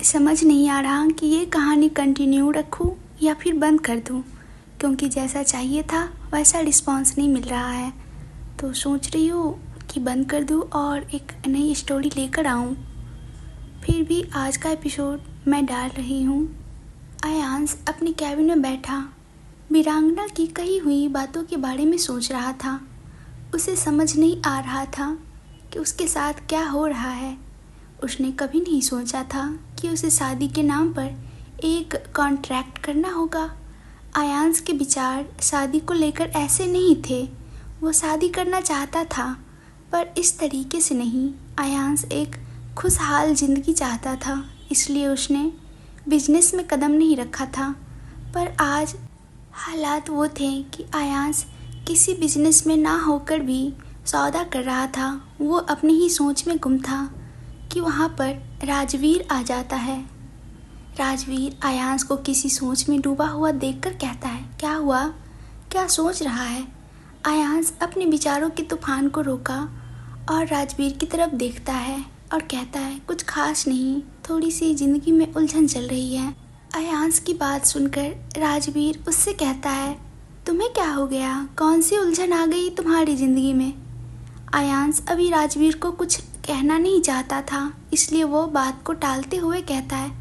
समझ नहीं आ रहा कि ये कहानी कंटिन्यू रखूं या फिर बंद कर दूं, क्योंकि जैसा चाहिए था वैसा रिस्पॉन्स नहीं मिल रहा है। तो सोच रही हूँ कि बंद कर दूं और एक नई स्टोरी लेकर आऊँ। फिर भी आज का एपिसोड मैं डाल रही हूँ। आयांश अपने कैबिन में बैठा वीरांगना की कही हुई बातों के बारे में सोच रहा था। उसे समझ नहीं आ रहा था कि उसके साथ क्या हो रहा है। उसने कभी नहीं सोचा था कि उसे शादी के नाम पर एक कॉन्ट्रैक्ट करना होगा। आयांश के विचार शादी को लेकर ऐसे नहीं थे। वो शादी करना चाहता था, पर इस तरीके से नहीं। आयांश एक खुशहाल ज़िंदगी चाहता था, इसलिए उसने बिजनेस में कदम नहीं रखा था। पर आज हालात वो थे कि आयांश किसी बिजनेस में ना होकर भी सौदा कर रहा था। वो अपनी ही सोच में गुम था कि वहाँ पर राजवीर आ जाता है। राजवीर आयांश को किसी सोच में डूबा हुआ देखकर कहता है, क्या हुआ, क्या सोच रहा है। आयांश अपने विचारों के तूफान को रोका और राजवीर की तरफ देखता है और कहता है, कुछ खास नहीं, थोड़ी सी ज़िंदगी में उलझन चल रही है। आयांश की बात सुनकर राजवीर उससे कहता है, तुम्हें क्या हो गया, कौन सी उलझन आ गई तुम्हारी ज़िंदगी में। आयांश अभी राजवीर को कुछ कहना नहीं चाहता था, इसलिए वो बात को टालते हुए कहता है,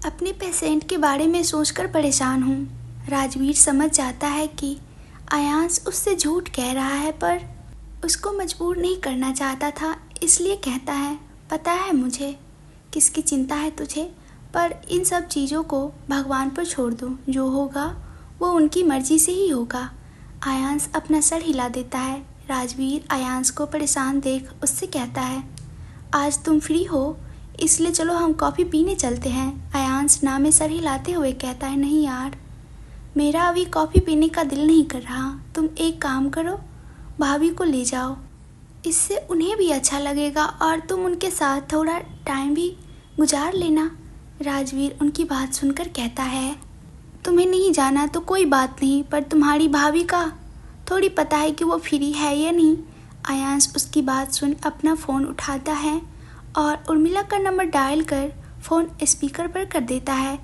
अपने पेशेंट के बारे में सोचकर परेशान हूँ। राजवीर समझ जाता है कि आयांश उससे झूठ कह रहा है, पर उसको मजबूर नहीं करना चाहता था, इसलिए कहता है, पता है मुझे किसकी चिंता है तुझे, पर इन सब चीज़ों को भगवान पर छोड़ दो, जो होगा वो उनकी मर्जी से ही होगा। आयांश अपना सर हिला देता है। राजवीर आयांश को परेशान देख उससे कहता है, आज तुम फ्री हो, इसलिए चलो हम कॉफ़ी पीने चलते हैं। आयांश ना में सर हिलाते हुए कहता है, नहीं यार, मेरा अभी कॉफ़ी पीने का दिल नहीं कर रहा। तुम एक काम करो, भाभी को ले जाओ, इससे उन्हें भी अच्छा लगेगा और तुम उनके साथ थोड़ा टाइम भी गुजार लेना। राजवीर उनकी बात सुनकर कहता है, तुम्हें नहीं जाना तो कोई बात नहीं, पर तुम्हारी भाभी का थोड़ी पता है कि वो फ्री है या नहीं। आयांश उसकी बात सुन अपना फ़ोन उठाता है और उर्मिला का नंबर डायल कर फ़ोन स्पीकर पर कर देता है।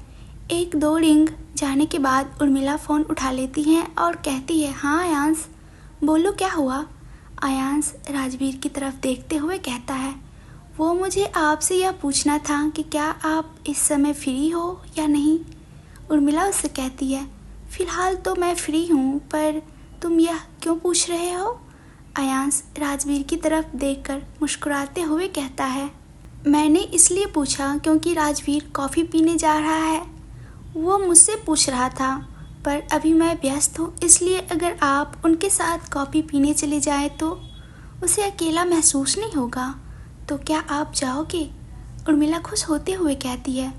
एक दो रिंग जाने के बाद उर्मिला फ़ोन उठा लेती हैं और कहती है, हाँ आयांश, बोलो क्या हुआ। आयांश राजवीर की तरफ देखते हुए कहता है, वो मुझे आपसे यह पूछना था कि क्या आप इस समय फ्री हो या नहीं। उर्मिला उससे कहती है, फ़िलहाल तो मैं फ्री हूँ, पर तुम यह क्यों पूछ रहे हो। आयांश राजवीर की तरफ देखकर मुस्कुराते हुए कहता है, मैंने इसलिए पूछा क्योंकि राजवीर कॉफ़ी पीने जा रहा है। वो मुझसे पूछ रहा था, पर अभी मैं व्यस्त हूँ, इसलिए अगर आप उनके साथ कॉफ़ी पीने चले जाएं तो उसे अकेला महसूस नहीं होगा। तो क्या आप जाओगे। उर्मिला खुश होते हुए कहती है,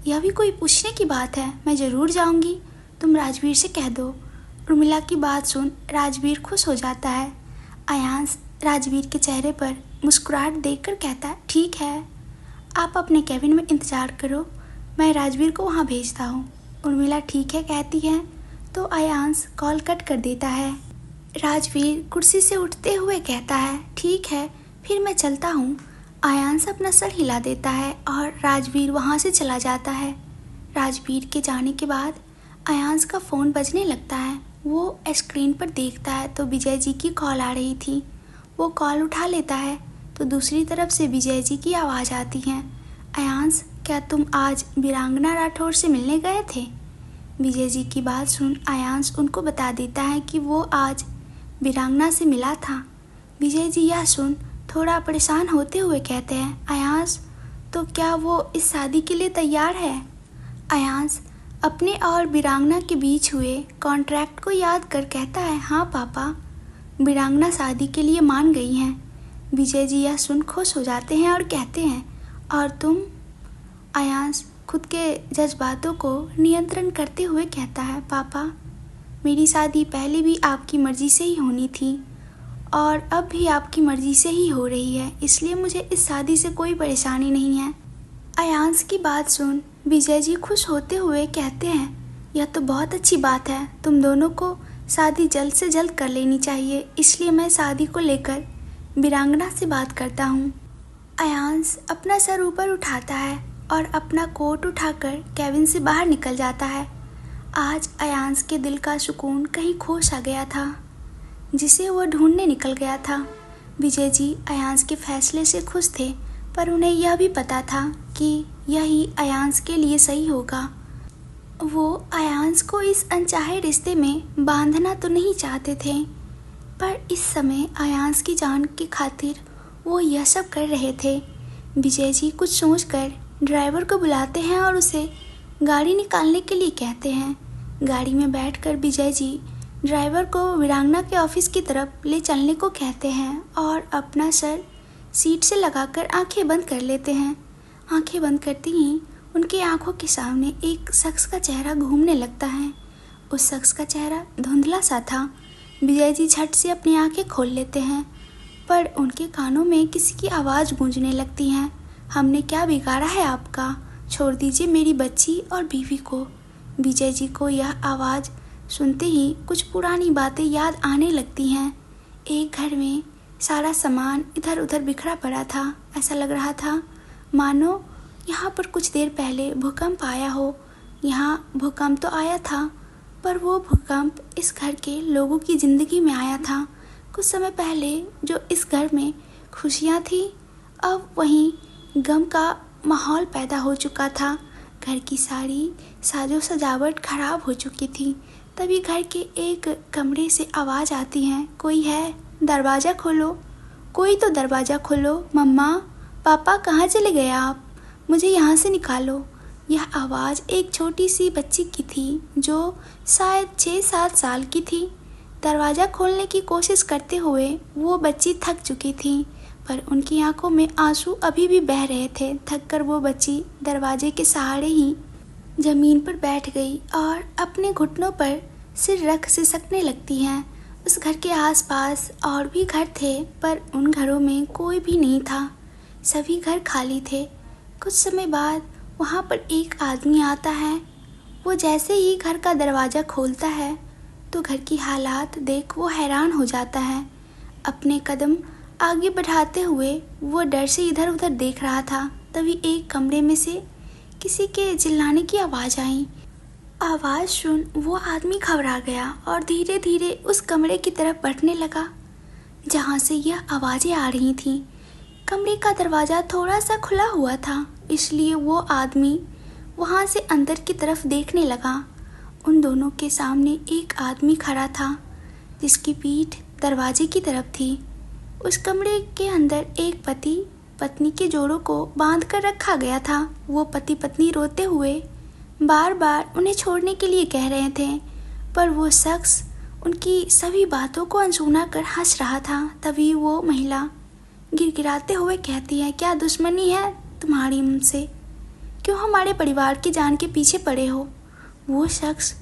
यह भी कोई पूछने की बात है, मैं ज़रूर जाऊँगी, तुम राजवीर से कह दो। उर्मिला की बात सुन राजवीर खुश हो जाता है। आयांश राजवीर के चेहरे पर मुस्कुराहट देखकर कहता है, ठीक है, आप अपने कैबिन में इंतज़ार करो, मैं राजवीर को वहाँ भेजता हूँ। उर्मिला ठीक है कहती है तो आयांश कॉल कट कर देता है। राजवीर कुर्सी से उठते हुए कहता है, ठीक है, फिर मैं चलता हूँ। आयांश अपना सर हिला देता है और राजवीर वहाँ से चला जाता है। राजवीर के जाने के बाद आयांश का फ़ोन बजने लगता है। वो स्क्रीन पर देखता है तो विजय जी की कॉल आ रही थी। वो कॉल उठा लेता है तो दूसरी तरफ से विजय जी की आवाज़ आती है, आयांश, क्या तुम आज वीरांगना राठौर से मिलने गए थे। विजय जी की बात सुन आयांश उनको बता देता है कि वो आज वीरांगना से मिला था। विजय जी यह सुन थोड़ा परेशान होते हुए कहते हैं, आयांश, तो क्या वो इस शादी के लिए तैयार है। आयांश अपने और वीरांगना के बीच हुए कॉन्ट्रैक्ट को याद कर कहता है, हाँ पापा, वीरांगना शादी के लिए मान गई हैं। विजय जी यह सुन खुश हो जाते हैं और कहते हैं, और तुम। आयांश खुद के जज्बातों को नियंत्रण करते हुए कहता है, पापा, मेरी शादी पहले भी आपकी मर्ज़ी से ही होनी थी और अब भी आपकी मर्ज़ी से ही हो रही है, इसलिए मुझे इस शादी से कोई परेशानी नहीं है। आयांश की बात सुन विजय जी खुश होते हुए कहते हैं, यह तो बहुत अच्छी बात है, तुम दोनों को शादी जल्द से जल्द कर लेनी चाहिए, इसलिए मैं शादी को लेकर वीरांगना से बात करता हूँ। आयांश अपना सर ऊपर उठाता है और अपना कोट उठाकर केबिन से बाहर निकल जाता है। आज अयांश के दिल का सुकून कहीं खो सा गया था, जिसे वो ढूंढने निकल गया था। विजय जी अयांश के फैसले से खुश थे, पर उन्हें यह भी पता था कि यही अयांश के लिए सही होगा। वो अयांश को इस अनचाहे रिश्ते में बांधना तो नहीं चाहते थे, पर इस समय अयांश की जान की खातिर वो यह सब कर रहे थे। विजय जी कुछ सोचकर ड्राइवर को बुलाते हैं और उसे गाड़ी निकालने के लिए कहते हैं। गाड़ी में बैठकर विजय जी ड्राइवर को वीरांगना के ऑफिस की तरफ ले चलने को कहते हैं और अपना सर सीट से लगाकर आंखें बंद कर लेते हैं। आंखें बंद करते ही उनकी आंखों के सामने एक शख्स का चेहरा घूमने लगता है। उस शख्स का चेहरा धुंधला सा था। विजय जी झट से अपनी आंखें खोल लेते हैं, पर उनके कानों में किसी की आवाज़ गूंजने लगती है। हमने क्या बिगाड़ा है आपका? छोड़ दीजिए मेरी बच्ची और बीवी को। विजय जी को यह आवाज़ सुनते ही कुछ पुरानी बातें याद आने लगती हैं। एक घर में सारा सामान इधर उधर बिखरा पड़ा था। ऐसा लग रहा था मानो यहाँ पर कुछ देर पहले भूकंप आया हो। यहाँ भूकंप तो आया था, पर वो भूकंप इस घर के लोगों की ज़िंदगी में आया था। कुछ समय पहले जो इस घर में खुशियाँ थी, अब वहीं गम का माहौल पैदा हो चुका था। घर की सारी साजो सजावट खराब हो चुकी थी। तभी घर के एक कमरे से आवाज़ आती है, कोई है? दरवाज़ा खोलो, कोई तो दरवाज़ा खोलो। मम्मा पापा कहाँ चले गए आप? मुझे यहाँ से निकालो। यह आवाज़ एक छोटी सी बच्ची की थी जो शायद 6-7 साल की थी। दरवाज़ा खोलने की कोशिश करते हुए वो बच्ची थक चुकी थी, पर उनकी आंखों में आंसू अभी भी बह रहे थे। थक कर वो बच्ची दरवाजे के सहारे ही ज़मीन पर बैठ गई और अपने घुटनों पर सिर रख सिसकने लगती हैं। उस घर के आसपास और भी घर थे, पर उन घरों में कोई भी नहीं था। सभी घर खाली थे। कुछ समय बाद वहाँ पर एक आदमी आता है। वो जैसे ही घर का दरवाज़ा खोलता है तो घर की हालात देख वो हैरान हो जाता है। अपने कदम आगे बढ़ाते हुए वो डर से इधर उधर देख रहा था। तभी एक कमरे में से किसी के चिल्लाने की आवाज़ आई। आवाज़ सुन वो आदमी घबरा गया और धीरे धीरे उस कमरे की तरफ बढ़ने लगा जहाँ से यह आवाज़ें आ रही थीं। कमरे का दरवाज़ा थोड़ा सा खुला हुआ था, इसलिए वो आदमी वहाँ से अंदर की तरफ देखने लगा। उन दोनों के सामने एक आदमी खड़ा था जिसकी पीठ दरवाजे की तरफ थी। उस कमरे के अंदर एक पति पत्नी के जोड़ों को बांध कर रखा गया था। वो पति पत्नी रोते हुए बार बार उन्हें छोड़ने के लिए कह रहे थे, पर वो शख्स उनकी सभी बातों को अनसुना कर हंस रहा था। तभी वो महिला गिड़गिड़ाते हुए कहती है, क्या दुश्मनी है तुम्हारी मुझसे? क्यों हमारे परिवार की जान के पीछे पड़े हो? वो शख्स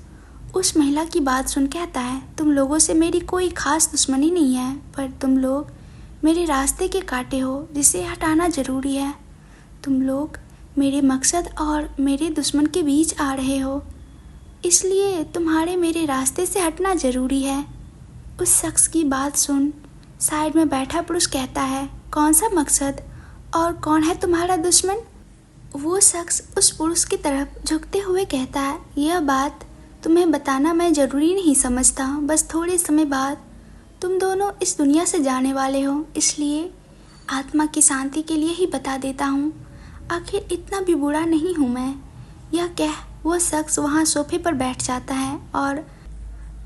उस महिला की बात सुन कहता है, तुम लोगों से मेरी कोई खास दुश्मनी नहीं है, पर तुम लोग मेरे रास्ते के कांटे हो जिसे हटाना ज़रूरी है। तुम लोग मेरे मकसद और मेरे दुश्मन के बीच आ रहे हो, इसलिए तुम्हारे मेरे रास्ते से हटना ज़रूरी है। उस शख्स की बात सुन साइड में बैठा पुरुष कहता है, कौन सा मकसद और कौन है तुम्हारा दुश्मन? वो शख्स उस पुरुष की तरफ झुकते हुए कहता है, यह बात तुम्हें बताना मैं ज़रूरी नहीं समझता। बस थोड़े समय बाद तुम दोनों इस दुनिया से जाने वाले हो, इसलिए आत्मा की शांति के लिए ही बता देता हूँ। आखिर इतना भी बुरा नहीं हूँ मैं। यह कह वो शख्स वहाँ सोफे पर बैठ जाता है और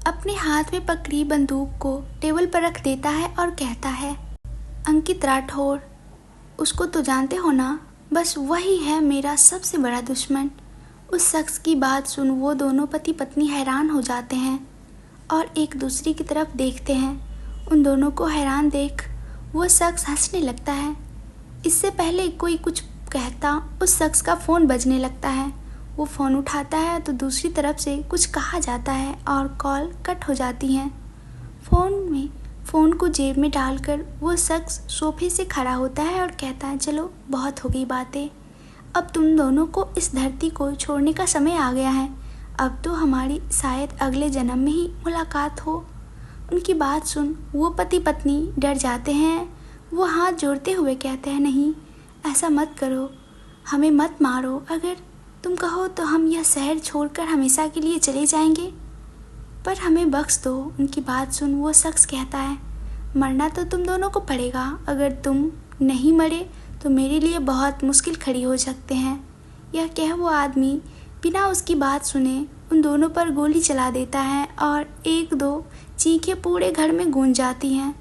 अपने हाथ में पकड़ी बंदूक को टेबल पर रख देता है और कहता है, अंकित राठौर, उसको तो जानते हो ना? बस वही है मेरा सबसे बड़ा दुश्मन। उस शख्स की बात सुन वो दोनों पति पत्नी हैरान हो जाते हैं और एक दूसरे की तरफ देखते हैं। उन दोनों को हैरान देख वो शख्स हंसने लगता है। इससे पहले कोई कुछ कहता उस शख्स का फ़ोन बजने लगता है। वो फ़ोन उठाता है तो दूसरी तरफ से कुछ कहा जाता है और कॉल कट हो जाती है। फ़ोन को जेब में डालकर वो शख्स सोफे से खड़ा होता है और कहता है, चलो बहुत हो गई बातें, अब तुम दोनों को इस धरती को छोड़ने का समय आ गया है। अब तो हमारी शायद अगले जन्म में ही मुलाकात हो। उनकी बात सुन वो पति पत्नी डर जाते हैं। वो हाथ जोड़ते हुए कहते हैं, नहीं ऐसा मत करो, हमें मत मारो, अगर तुम कहो तो हम यह शहर छोड़कर हमेशा के लिए चले जाएंगे, पर हमें बख्श दो। उनकी बात सुन वो शख्स कहता है, मरना तो तुम दोनों को पड़ेगा, अगर तुम नहीं मरे तो मेरे लिए बहुत मुश्किल खड़ी हो सकते हैं। यह कह वो आदमी बिना उसकी बात सुने उन दोनों पर गोली चला देता है और एक दो चीखें पूरे घर में गूंज जाती हैं।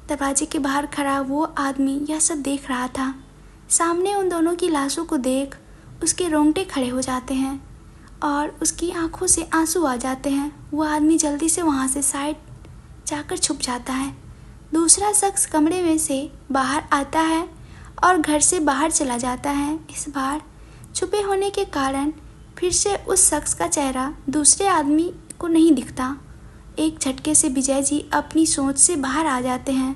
दरवाजे के बाहर खड़ा वो आदमी यह सब देख रहा था। सामने उन दोनों की लाशों को देख उसके रोंगटे खड़े हो जाते हैं और उसकी आंखों से आंसू आ जाते हैं। वो आदमी जल्दी से वहाँ से साइड जाकर छुप जाता है। दूसरा शख्स कमरे में से बाहर आता है और घर से बाहर चला जाता है। इस बार छुपे होने के कारण फिर से उस शख्स का चेहरा दूसरे आदमी को नहीं दिखता। एक झटके से विजय जी अपनी सोच से बाहर आ जाते हैं।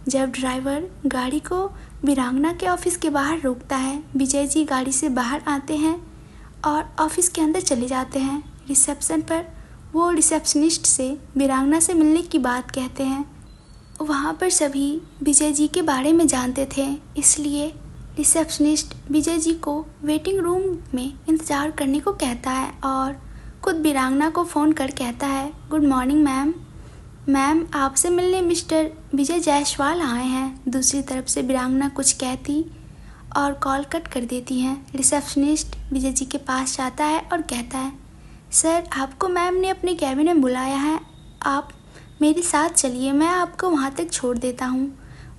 जब ड्राइवर गाड़ी को वीरांगना के ऑफिस के बाहर रोकता है, विजय जी गाड़ी से बाहर आते हैं और ऑफिस के अंदर चले जाते हैं। रिसेप्शन पर वो रिसेप्शनिस्ट से वीरांगना से मिलने की बात कहते हैं। वहाँ पर सभी विजय जी के बारे में जानते थे, इसलिए रिसेप्शनिस्ट विजय जी को वेटिंग रूम में इंतज़ार करने को कहता है और खुद वीरांगना को फ़ोन कर कहता है, गुड मॉर्निंग मैम, आपसे मिलने मिस्टर विजय जायसवाल आए हैं। दूसरी तरफ से वीरांगना कुछ कहती और कॉल कट कर देती हैं। रिसेप्शनिस्ट विजय जी के पास जाता है और कहता है, सर आपको मैम ने अपने कैबिन में बुलाया है, आप मेरे साथ चलिए, मैं आपको वहाँ तक छोड़ देता हूँ।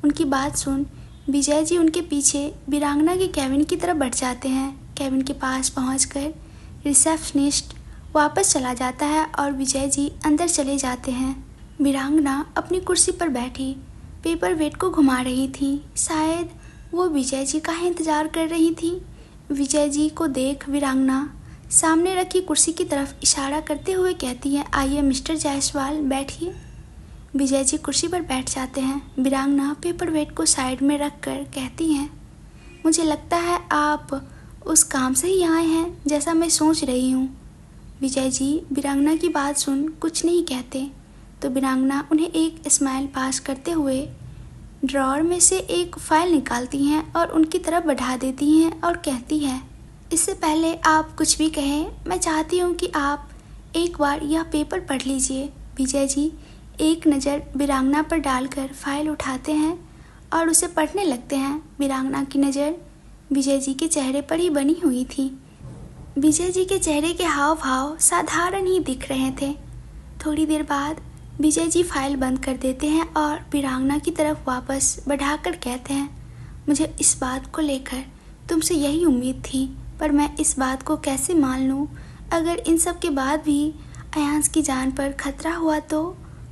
उनकी बात सुन विजय जी उनके पीछे वीरांगना के कैबिन की तरफ बढ़ जाते हैं। कैबिन के पास पहुँचकर रिसेप्शनिस्ट वापस चला जाता है और विजय जी अंदर चले जाते हैं। वीरांगना अपनी कुर्सी पर बैठी पेपर वेट को घुमा रही थी। शायद वो विजय जी का ही इंतज़ार कर रही थी। विजय जी को देख वीरांगना सामने रखी कुर्सी की तरफ इशारा करते हुए कहती है, आइए मिस्टर जायसवाल बैठिए। विजय जी कुर्सी पर बैठ जाते हैं। वीरांगना पेपर वेट को साइड में रख कर कहती हैं, मुझे लगता है आप उस काम से ही आए हैं जैसा मैं सोच रही हूँ। विजय जी वीरांगना की बात सुन कुछ नहीं कहते, तो वीरांगना उन्हें एक स्माइल पास करते हुए ड्रॉअर में से एक फ़ाइल निकालती हैं और उनकी तरफ बढ़ा देती हैं और कहती है, इससे पहले आप कुछ भी कहें, मैं चाहती हूँ कि आप एक बार यह पेपर पढ़ लीजिए। विजय जी एक नज़र वीरांगना पर डालकर फाइल उठाते हैं और उसे पढ़ने लगते हैं। वीरांगना की नज़र विजय जी के चेहरे पर ही बनी हुई थी। विजय जी के चेहरे के हाव भाव साधारण ही दिख रहे थे। थोड़ी देर बाद विजय जी फाइल बंद कर देते हैं और वीरांगना की तरफ वापस बढ़ाकर कहते हैं, मुझे इस बात को लेकर तुमसे यही उम्मीद थी, पर मैं इस बात को कैसे मान लूँ, अगर इन सब के बाद भी अयांश की जान पर खतरा हुआ तो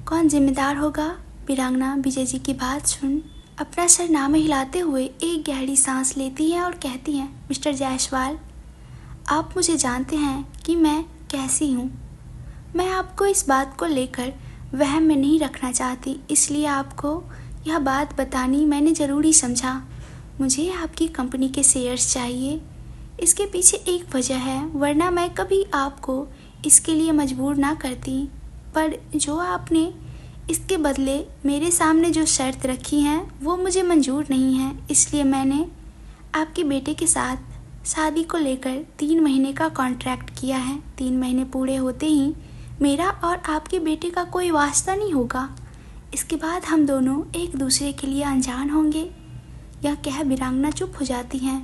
कौन जिम्मेदार होगा। वीरांगना विजय जी की बात सुन अपना सर नामे हिलाते हुए एक गहरी सांस लेती है और कहती है, मिस्टर जायसवाल, आप मुझे जानते हैं कि मैं कैसी हूँ। मैं आपको इस बात को लेकर वहम में नहीं रखना चाहती, इसलिए आपको यह बात बतानी मैंने ज़रूरी समझा। मुझे आपकी कंपनी के शेयर्स चाहिए। इसके पीछे एक वजह है, वरना मैं कभी आपको इसके लिए मजबूर ना करती, पर जो आपने इसके बदले मेरे सामने जो शर्त रखी हैं वो मुझे मंजूर नहीं है। इसलिए मैंने आपके बेटे के साथ शादी को लेकर 3 महीने का कॉन्ट्रैक्ट किया है। 3 महीने पूरे होते ही मेरा और आपके बेटे का कोई वास्ता नहीं होगा। इसके बाद हम दोनों एक दूसरे के लिए अनजान होंगे। यह कह वीरांगना चुप हो जाती हैं।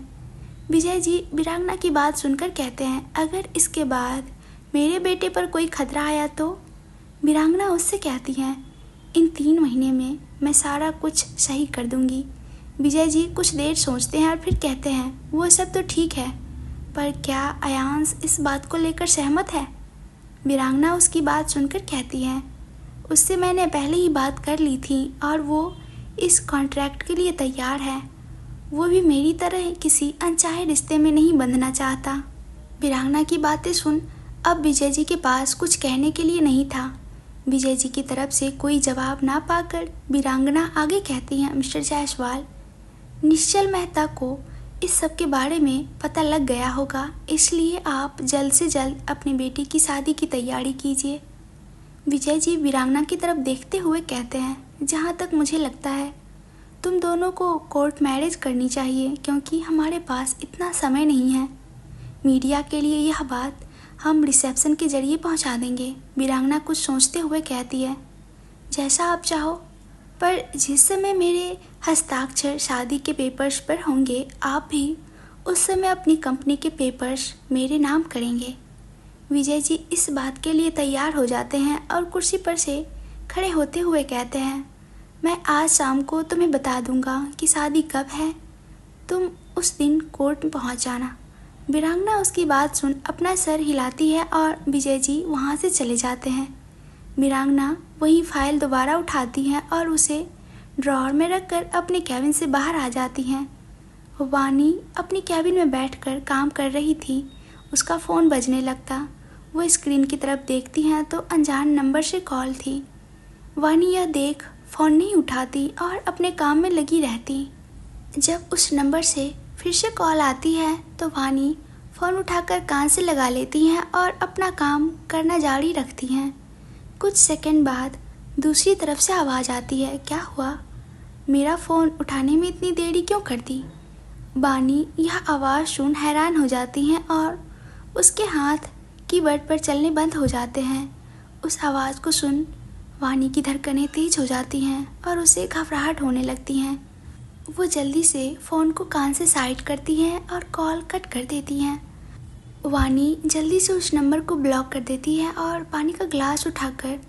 विजय जी वीरांगना की बात सुनकर कहते हैं, अगर इसके बाद मेरे बेटे पर कोई खतरा आया तो। वीरांगना उससे कहती हैं, इन 3 महीने में मैं सारा कुछ सही कर दूंगी। विजय जी कुछ देर सोचते हैं और फिर कहते हैं, वो सब तो ठीक है, पर क्या अयांश इस बात को लेकर सहमत है। वीरांगना उसकी बात सुनकर कहती है, उससे मैंने पहले ही बात कर ली थी और वो इस कॉन्ट्रैक्ट के लिए तैयार है। वो भी मेरी तरह किसी अनचाहे रिश्ते में नहीं बंधना चाहता। वीरांगना की बातें सुन अब विजय जी के पास कुछ कहने के लिए नहीं था। विजय जी की तरफ से कोई जवाब ना पाकर वीरांगना आगे कहती हैं, मिस्टर जायसवाल, निश्चल मेहता को इस सब के बारे में पता लग गया होगा, इसलिए आप जल्द से जल्द अपनी बेटी की शादी की तैयारी कीजिए। विजय जी वीरांगना की तरफ देखते हुए कहते हैं, जहाँ तक मुझे लगता है तुम दोनों को कोर्ट मैरिज करनी चाहिए क्योंकि हमारे पास इतना समय नहीं है। मीडिया के लिए यह बात हम रिसेप्शन के जरिए पहुंचा देंगे। वीरांगना कुछ सोचते हुए कहती है, जैसा आप चाहो, पर जिस समय मेरे हस्ताक्षर शादी के पेपर्स पर होंगे आप भी उस समय अपनी कंपनी के पेपर्स मेरे नाम करेंगे। विजय जी इस बात के लिए तैयार हो जाते हैं और कुर्सी पर से खड़े होते हुए कहते हैं, मैं आज शाम को तुम्हें बता दूंगा कि शादी कब है। तुम उस दिन कोर्ट में पहुंच जाना। वीरांगना उसकी बात सुन अपना सर हिलाती है और विजय जी वहां से चले जाते हैं। वीरांगना वही फाइल दोबारा उठाती हैं और उसे ड्रॉअर में रखकर अपने कैबिन से बाहर आ जाती हैं। वानी अपनी कैबिन में बैठकर काम कर रही थी। उसका फ़ोन बजने लगता। वो स्क्रीन की तरफ देखती हैं तो अनजान नंबर से कॉल थी। वानी यह देख फ़ोन नहीं उठाती और अपने काम में लगी रहती। जब उस नंबर से फिर से कॉल आती है तो वानी फ़ोन उठाकर कान से लगा लेती हैं और अपना काम करना जारी रखती हैं। कुछ सेकंड बाद दूसरी तरफ से आवाज़ आती है, क्या हुआ? मेरा फ़ोन उठाने में इतनी देरी क्यों कर दी? वानी यह आवाज़ सुन हैरान हो जाती हैं और उसके हाथ कीबोर्ड पर चलने बंद हो जाते हैं। उस आवाज़ को सुन वानी की धड़कनें तेज हो जाती हैं और उसे घबराहट होने लगती हैं। वो जल्दी से फ़ोन को कान से साइड करती हैं और कॉल कट कर देती हैं। वानी जल्दी से उस नंबर को ब्लॉक कर देती है और पानी का ग्लास उठाकर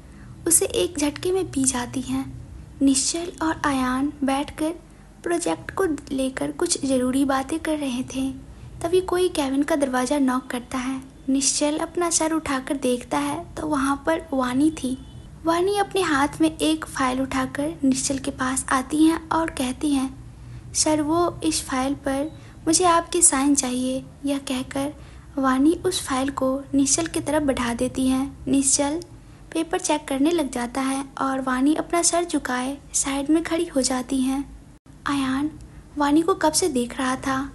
उसे एक झटके में पी जाती हैं। निश्चल और आयान बैठकर प्रोजेक्ट को लेकर कुछ ज़रूरी बातें कर रहे थे। तभी कोई कैबिन का दरवाज़ा नॉक करता है। निश्चल अपना सर उठाकर देखता है तो वहाँ पर वानी थी। वानी अपने हाथ में एक फ़ाइल उठाकर निश्चल के पास आती हैं और कहती हैं, सर वो इस फाइल पर मुझे आपके साइन चाहिए। यह कहकर वानी उस फाइल को निश्चल की तरफ बढ़ा देती हैं। निश्चल पेपर चेक करने लग जाता है और वानी अपना सर झुकाए साइड में खड़ी हो जाती हैं। आयान वानी को कब से देख रहा था।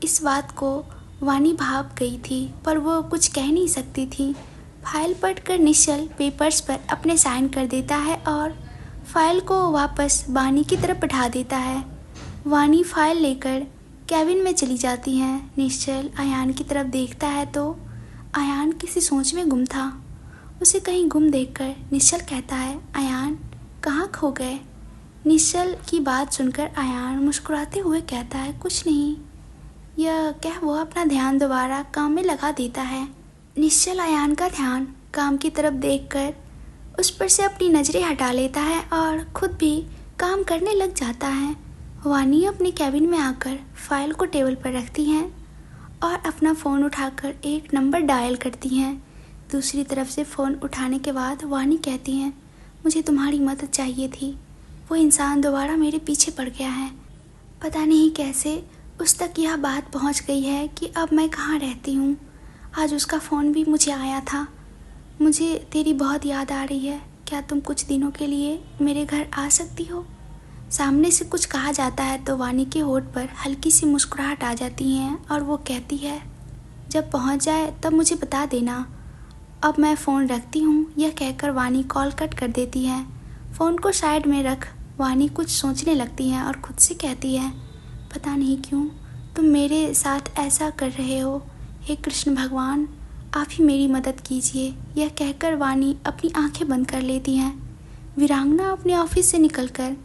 इस बात को वानी भाप गई थी पर वो कुछ कह नहीं सकती थी। फाइल पढ़कर निश्चल पेपर्स पर अपने साइन कर देता है और फाइल को वापस वानी की तरफ बढ़ा देता है। वानी फाइल लेकर कैबिन में चली जाती हैं। निश्चल आयान की तरफ देखता है तो आयान किसी सोच में गुम था। उसे कहीं गुम देखकर निश्चल कहता है, आयान कहाँ खो गए? निश्चल की बात सुनकर आयान मुस्कुराते हुए कहता है, कुछ नहीं। यह कह वो अपना ध्यान दोबारा काम में लगा देता है। निश्चल आयान का ध्यान काम की तरफ देखकर उस पर से अपनी नज़रें हटा लेता है और खुद भी काम करने लग जाता है। वानी अपने कैबिन में आकर फाइल को टेबल पर रखती हैं और अपना फ़ोन उठाकर एक नंबर डायल करती हैं। दूसरी तरफ से फ़ोन उठाने के बाद वानी कहती हैं, मुझे तुम्हारी मदद चाहिए थी। वो इंसान दोबारा मेरे पीछे पड़ गया है। पता नहीं कैसे उस तक यह बात पहुंच गई है कि अब मैं कहाँ रहती हूँ। आज उसका फ़ोन भी मुझे आया था। मुझे तेरी बहुत याद आ रही है। क्या तुम कुछ दिनों के लिए मेरे घर आ सकती हो? सामने से कुछ कहा जाता है तो वानी के होठ पर हल्की सी मुस्कुराहट आ जाती है और वो कहती है, जब पहुंच जाए तब मुझे बता देना। अब मैं फ़ोन रखती हूँ। यह कहकर वानी कॉल कट कर देती है। फ़ोन को साइड में रख वानी कुछ सोचने लगती है और ख़ुद से कहती है, पता नहीं क्यों तुम मेरे साथ ऐसा कर रहे हो। हे कृष्ण भगवान, आप ही मेरी मदद कीजिए। यह कहकर वानी अपनी आंखें बंद कर लेती हैं। वीरांगना अपने ऑफिस से निकलकर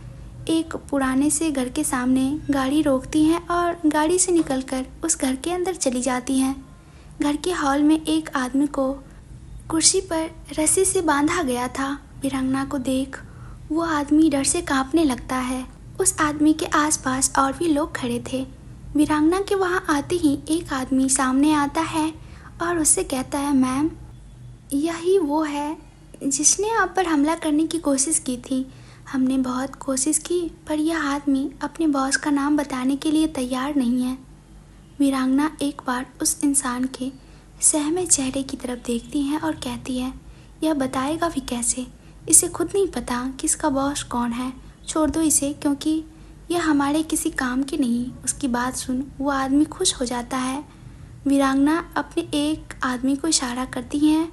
एक पुराने से घर के सामने गाड़ी रोकती हैं और गाड़ी से निकलकर उस घर के अंदर चली जाती हैं। घर के हॉल में एक आदमी को कुर्सी पर रस्सी से बांधा गया था। वीरांगना को देख वो आदमी डर से कांपने लगता है। उस आदमी के आसपास और भी लोग खड़े थे। वीरांगना के वहाँ आते ही एक आदमी सामने आता है और उससे कहता है, मैम यही वो है जिसने आप पर हमला करने की कोशिश की थी। हमने बहुत कोशिश की पर यह आदमी अपने बॉस का नाम बताने के लिए तैयार नहीं है। वीरांगना एक बार उस इंसान के सहमे चेहरे की तरफ देखती है और कहती है, यह बताएगा भी कैसे? इसे खुद नहीं पता कि इसका बॉस कौन है। छोड़ दो इसे, क्योंकि यह हमारे किसी काम की नहीं। उसकी बात सुन वो आदमी खुश हो जाता है। वीरांगना अपने एक आदमी को इशारा करती हैं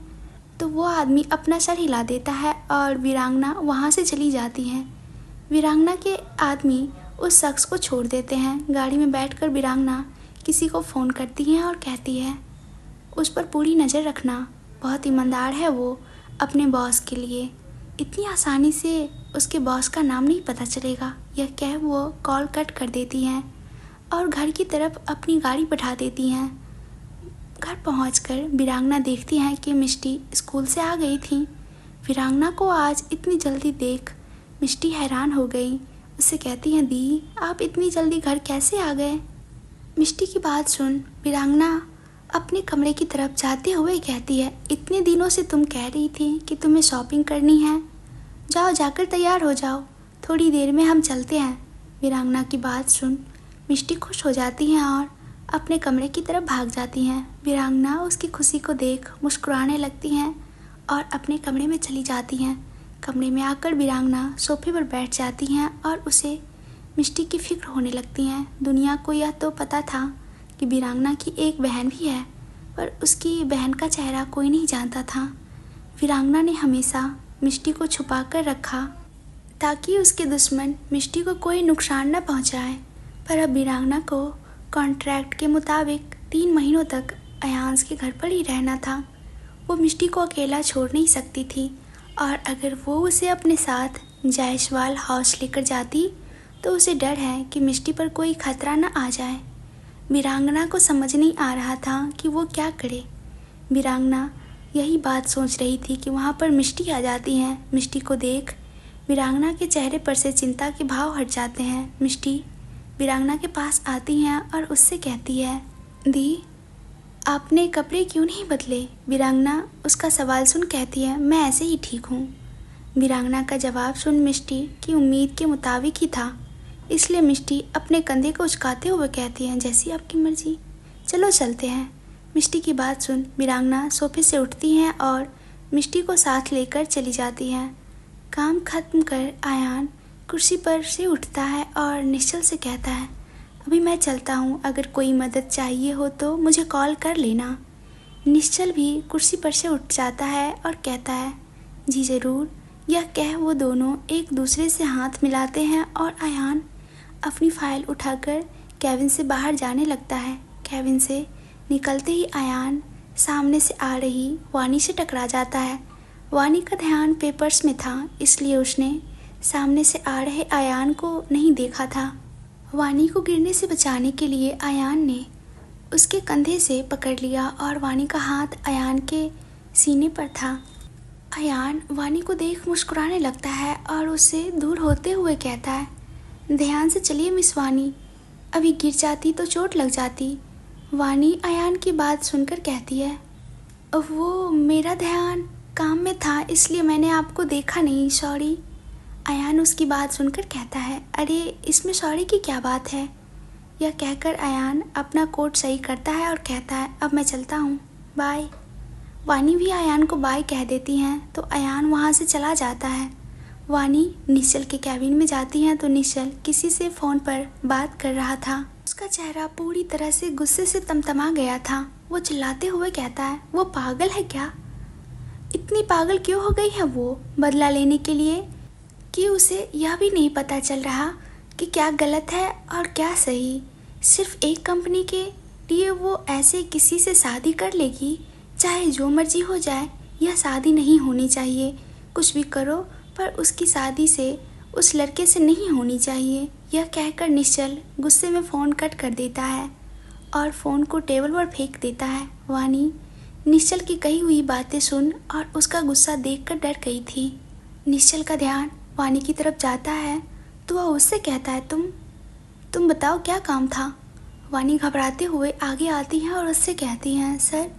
तो वो आदमी अपना सर हिला देता है और वीरांगना वहाँ से चली जाती हैं। वीरांगना के आदमी उस शख्स को छोड़ देते हैं। गाड़ी में बैठकर वीरांगना किसी को फ़ोन करती है और कहती है उस पर पूरी नज़र रखना, बहुत ईमानदार है वो अपने बॉस के लिए, इतनी आसानी से उसके बॉस का नाम नहीं पता चलेगा। यह कह वो कॉल कट कर देती हैं और घर की तरफ अपनी गाड़ी बढ़ा देती हैं। घर पहुंचकर वीरांगना देखती हैं कि मिष्टी स्कूल से आ गई थी। वीरांगना को आज इतनी जल्दी देख मिष्टी हैरान हो गई। उससे कहती हैं दी, आप इतनी जल्दी घर कैसे आ गए? मिष्टी की बात सुन वीरांगना अपने कमरे की तरफ जाते हुए कहती है, इतने दिनों से तुम कह रही थी कि तुम्हें शॉपिंग करनी है, जाओ जाकर तैयार हो जाओ, थोड़ी देर में हम चलते हैं। वीरांगना की बात सुन मिष्टी खुश हो जाती हैं और अपने कमरे की तरफ भाग जाती हैं। वीरांगना उसकी खुशी को देख मुस्कुराने लगती हैं और अपने कमरे में चली जाती हैं। कमरे में आकर वीरांगना सोफे पर बैठ जाती हैं और उसे मिष्टी की फिक्र होने लगती हैं। दुनिया को यह तो पता था कि वीरांगना की एक बहन भी है, पर उसकी बहन का चेहरा कोई नहीं जानता था। वीरांगना ने हमेशा मिष्टी को छुपा कर रखा ताकि उसके दुश्मन मिष्टी को कोई नुकसान न पहुंचाए। पर अब वीरांगना को कॉन्ट्रैक्ट के मुताबिक 3 महीनों तक अयांश के घर पर ही रहना था। वो मिष्टी को अकेला छोड़ नहीं सकती थी और अगर वो उसे अपने साथ जायसवाल हाउस लेकर जाती तो उसे डर है कि मिष्टी पर कोई खतरा न आ जाए। वीरांगना को समझ नहीं आ रहा था कि वो क्या करे। वीरांगना यही बात सोच रही थी कि वहाँ पर मिष्टी आ जाती हैं। मिष्टी को देख वीरांगना के चेहरे पर से चिंता के भाव हट जाते हैं। मिष्टी वीरांगना के पास आती हैं और उससे कहती है, दी आपने कपड़े क्यों नहीं बदले? वीरांगना उसका सवाल सुन कहती है, मैं ऐसे ही ठीक हूँ। वीरांगना का जवाब सुन मिष्टी की उम्मीद के मुताबिक ही था, इसलिए मिष्टी अपने कंधे को उचकाते हुए कहती है, जैसी आपकी मर्जी, चलो चलते हैं। मिष्टी की बात सुन वीरांगना सोफे से उठती हैं और मिष्टी को साथ लेकर चली जाती हैं। काम खत्म कर आयान कुर्सी पर से उठता है और निश्चल से कहता है, अभी मैं चलता हूँ, अगर कोई मदद चाहिए हो तो मुझे कॉल कर लेना। निश्चल भी कुर्सी पर से उठ जाता है और कहता है, जी ज़रूर। यह कह वो दोनों एक दूसरे से हाथ मिलाते हैं और आयान अपनी फाइल उठाकर कैबिन से बाहर जाने लगता है। कैबिन से निकलते ही आयान सामने से आ रही वानी से टकरा जाता है। वानी का ध्यान पेपर्स में था, इसलिए उसने सामने से आ रहे आयान को नहीं देखा था। वानी को गिरने से बचाने के लिए आयान ने उसके कंधे से पकड़ लिया और वानी का हाथ आयान के सीने पर था। आयान वानी को देख मुस्कुराने लगता है और उससे दूर होते हुए कहता है, ध्यान से चलिए मिस वानी, अभी गिर जाती तो चोट लग जाती। वानी आयान की बात सुनकर कहती है, वो मेरा ध्यान काम में था इसलिए मैंने आपको देखा नहीं, सॉरी। आयान उसकी बात सुनकर कहता है, अरे इसमें सॉरी की क्या बात है। यह कहकर आयान अपना कोट सही करता है और कहता है, अब मैं चलता हूँ, बाय। वानी भी आयान को बाय कह देती हैं तो आयान वहाँ से चला जाता है। वानी निश्चल के कैबिन में जाती हैं तो निश्चल किसी से फ़ोन पर बात कर रहा था। उसका चेहरा पूरी तरह से गुस्से से तमतमा गया था। वो चिल्लाते हुए कहता है, वो पागल है क्या? इतनी पागल क्यों हो गई है वो बदला लेने के लिए कि उसे यह भी नहीं पता चल रहा कि क्या गलत है और क्या सही। सिर्फ एक कंपनी के लिए वो ऐसे किसी से शादी कर लेगी, चाहे जो मर्जी हो जाए। यह शादी नहीं होनी चाहिए, कुछ भी करो पर उसकी शादी से उस लड़के से नहीं होनी चाहिए। यह कहकर निश्चल गुस्से में फ़ोन कट कर देता है और फ़ोन को टेबल पर फेंक देता है। वानी निश्चल की कही हुई बातें सुन और उसका गुस्सा देखकर डर गई थी। निश्चल का ध्यान वानी की तरफ जाता है तो वह उससे कहता है, तुम बताओ क्या काम था। वानी घबराते हुए आगे आती हैं और उससे कहती हैं, सर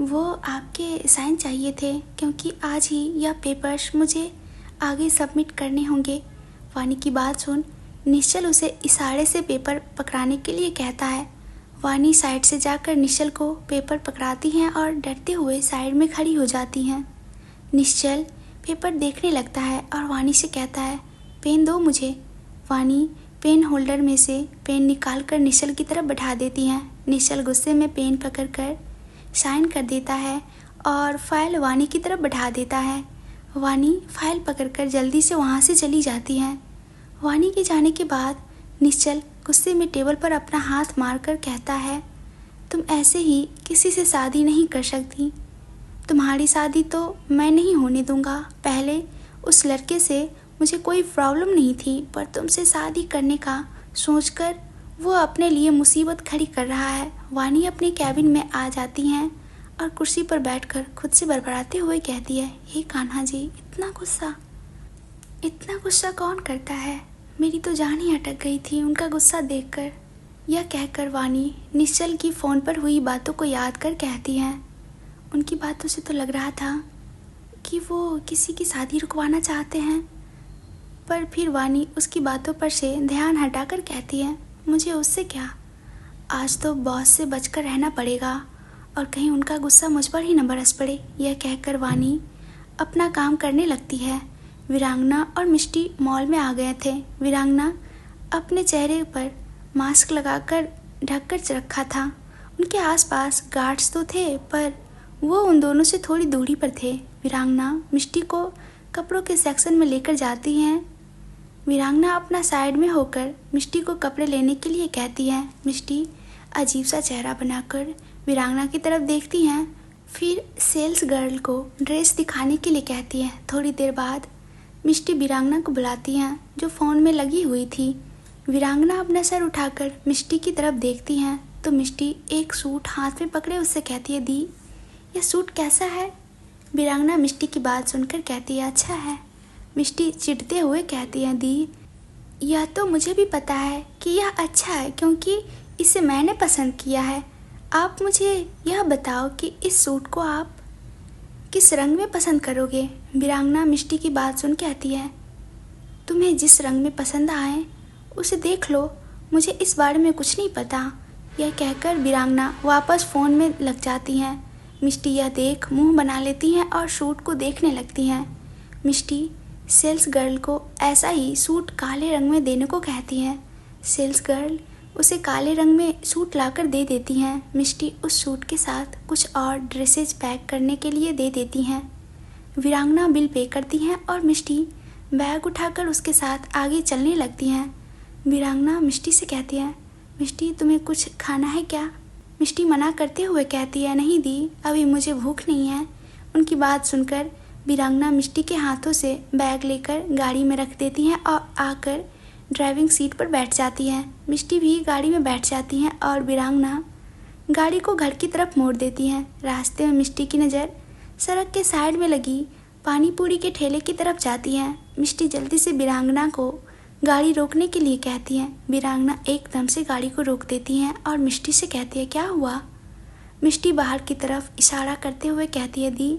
वो आपके साइन चाहिए थे क्योंकि आज ही यह पेपर्स मुझे आगे सबमिट करने होंगे। वानी की बात सुन निश्चल उसे इशारे से पेपर पकड़ाने के लिए कहता है। वानी साइड से जाकर निश्चल को पेपर पकड़ाती हैं और डरते हुए साइड में खड़ी हो जाती हैं। निश्चल पेपर देखने लगता है और वानी से कहता है, पेन दो मुझे। वानी पेन होल्डर में से पेन निकाल कर निश्चल की तरफ बढ़ा देती हैं। निश्चल गुस्से में पेन पकड़कर साइन कर देता है और फाइल वानी की तरफ बढ़ा देता है। वानी फाइल पकड़कर जल्दी से वहाँ से चली जाती है। वानी के जाने के बाद निश्चल गुस्से में टेबल पर अपना हाथ मारकर कहता है, तुम ऐसे ही किसी से शादी नहीं कर सकती। तुम्हारी शादी तो मैं नहीं होने दूंगा। पहले उस लड़के से मुझे कोई प्रॉब्लम नहीं थी, पर तुमसे शादी करने का सोचकर वो अपने लिए मुसीबत खड़ी कर रहा है। वानी अपने कैबिन में आ जाती हैं और कुर्सी पर बैठकर खुद से बड़बड़ाते हुए कहती है, हे कान्हा जी, इतना गुस्सा कौन करता है? मेरी तो जान ही अटक गई थी उनका गुस्सा देखकर। यह कहकर वानी निश्चल की फ़ोन पर हुई बातों को याद कर कहती हैं, उनकी बातों से तो लग रहा था कि वो किसी की शादी रुकवाना चाहते हैं। पर फिर वानी उसकी बातों पर से ध्यान हटाकर कहती है, मुझे उससे क्या, आज तो बॉस से बचकर रहना पड़ेगा और कहीं उनका गुस्सा मुझ पर ही न बरस पड़े। यह कहकर वानी अपना काम करने लगती है। वीरांगना और मिष्टी मॉल में आ गए थे। वीरांगना अपने चेहरे पर मास्क लगाकर ढक कर रखा था। उनके आसपास गार्ड्स तो थे, पर वो उन दोनों से थोड़ी दूरी पर थे। वीरांगना मिष्टी को कपड़ों के सेक्शन में लेकर जाती हैं। वीरांगना अपना साइड में होकर मिष्टी को कपड़े लेने के लिए कहती है। मिष्टी अजीब सा चेहरा बनाकर वीरांगना की तरफ देखती हैं, फिर सेल्स गर्ल को ड्रेस दिखाने के लिए कहती है। थोड़ी देर बाद मिष्टी वीरांगना को बुलाती हैं, जो फ़ोन में लगी हुई थी। वीरांगना अपना सर उठाकर मिष्टी की तरफ देखती हैं तो मिष्टी एक सूट हाथ में पकड़े उससे कहती है, दी, यह सूट कैसा है? वीरांगना मिष्टी की बात सुनकर कहती है, अच्छा है। मिष्टी चिढ़ते हुए कहती है, दी, यह तो मुझे भी पता है कि यह अच्छा है, क्योंकि इसे मैंने पसंद किया है। आप मुझे यह बताओ कि इस सूट को आप किस रंग में पसंद करोगे? वीरांगना मिष्टी की बात सुन कहती है, तुम्हें जिस रंग में पसंद आए उसे देख लो, मुझे इस बारे में कुछ नहीं पता। यह कहकर वीरांगना वापस फ़ोन में लग जाती हैं। मिष्टी यह देख मुंह बना लेती हैं और सूट को देखने लगती हैं। मिष्टी सेल्स गर्ल को ऐसा ही सूट काले रंग में देने को कहती हैं। सेल्स गर्ल उसे काले रंग में सूट लाकर दे देती हैं। मिष्टी उस सूट के साथ कुछ और ड्रेसेस पैक करने के लिए दे देती हैं। वीरांगना बिल पे करती हैं और मिष्टी बैग उठाकर उसके साथ आगे चलने लगती हैं। वीरांगना मिष्टी से कहती है, मिष्टी, तुम्हें कुछ खाना है क्या? मिष्टी मना करते हुए कहती है, नहीं दी, अभी मुझे भूख नहीं है। उनकी बात सुनकर वीरांगना मिष्टी के हाथों से बैग लेकर गाड़ी में रख देती हैं और आकर ड्राइविंग सीट पर बैठ जाती हैं। मिष्टी भी गाड़ी में बैठ जाती हैं और वीरांगना गाड़ी को घर की तरफ मोड़ देती हैं। रास्ते में मिष्टी की नज़र सड़क के साइड में लगी पानी पूरी के ठेले की तरफ जाती है। मिष्टी जल्दी से वीरांगना को गाड़ी रोकने के लिए कहती है। वीरांगना एकदम से गाड़ी को रोक देती हैं और मिष्टी से कहती है, क्या हुआ? मिष्टी बाहर की तरफ इशारा करते हुए कहती है, दी,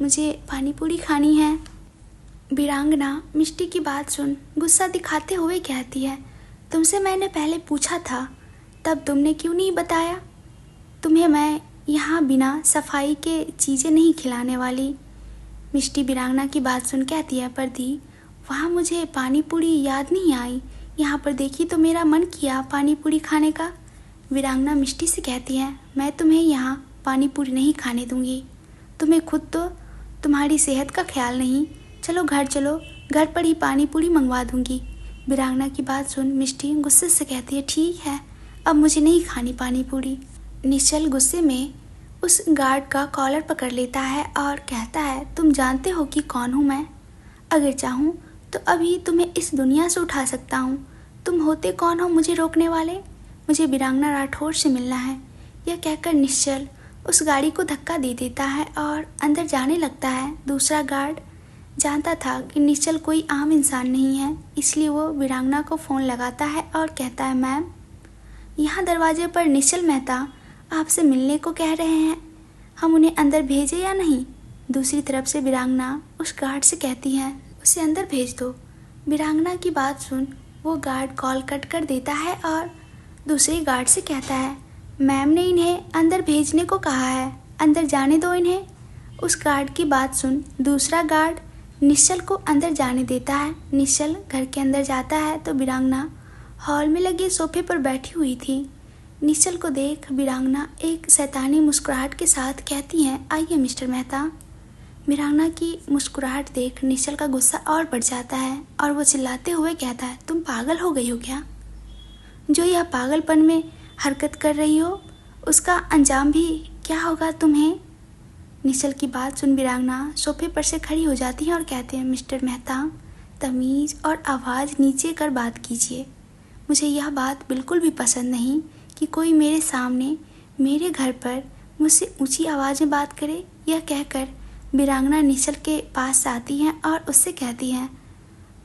मुझे पानी पूरी खानी है। वीरांगना मिष्टी की बात सुन गुस्सा दिखाते हुए कहती है, तुमसे मैंने पहले पूछा था, तब तुमने क्यों नहीं बताया? तुम्हें मैं यहाँ बिना सफाई के चीज़ें नहीं खिलाने वाली। मिष्टी वीरांगना की बात सुन कहती है, पर दी, वहाँ मुझे पानी पूरी याद नहीं आई, यहाँ पर देखी तो मेरा मन किया पानी पूरी खाने का। वीरांगना मिष्टी से कहती है, मैं तुम्हें यहाँ पानी पूरी नहीं खाने दूँगी। तुम्हें खुद तो तुम्हारी सेहत का ख्याल नहीं। चलो घर चलो, घर पर ही पानी पूरी मंगवा दूँगी। वीरांगना की बात सुन मिष्टी गुस्से से कहती है, ठीक है, अब मुझे नहीं खानी पानी पूरी। निश्चल गुस्से में उस गार्ड का कॉलर पकड़ लेता है और कहता है, तुम जानते हो कि कौन हूँ मैं? अगर चाहूँ तो अभी तुम्हें इस दुनिया से उठा सकता हूँ। तुम होते कौन हो मुझे रोकने वाले? मुझे वीरांगना राठौर से मिलना है। यह कहकर निश्चल उस गाड़ी को धक्का दे देता है और अंदर जाने लगता है। दूसरा गार्ड जानता था कि निश्चल कोई आम इंसान नहीं है, इसलिए वो वीरांगना को फ़ोन लगाता है और कहता है, मैम, यहाँ दरवाजे पर निश्चल मेहता आपसे मिलने को कह रहे हैं, हम उन्हें अंदर भेजें या नहीं? दूसरी तरफ से वीरांगना उस गार्ड से कहती है, उसे अंदर भेज दो। वीरांगना की बात सुन वो गार्ड कॉल कट कर देता है और दूसरे गार्ड से कहता है, मैम ने इन्हें अंदर भेजने को कहा है, अंदर जाने दो इन्हें। उस गार्ड की बात सुन दूसरा गार्ड निश्चल को अंदर जाने देता है। निश्चल घर के अंदर जाता है तो वीरांगना हॉल में लगे सोफे पर बैठी हुई थी। निश्चल को देख वीरांगना एक शैतानी मुस्कुराहट के साथ कहती है, आइए मिस्टर मेहता। वीरांगना की मुस्कुराहट देख निश्चल का गुस्सा और बढ़ जाता है और वो चिल्लाते हुए कहता है, तुम पागल हो गई हो क्या? जो यह पागलपन में हरकत कर रही हो उसका अंजाम भी क्या होगा तुम्हें। निश्चल की बात सुन वीरांगना सोफे पर से खड़ी हो जाती है और कहते हैं, मिस्टर मेहता, तमीज़ और आवाज़ नीचे कर बात कीजिए। मुझे यह बात बिल्कुल भी पसंद नहीं कि कोई मेरे सामने मेरे घर पर मुझसे ऊंची आवाज़ में बात करे। यह कहकर वीरांगना निश्चल के पास आती हैं और उससे कहती हैं,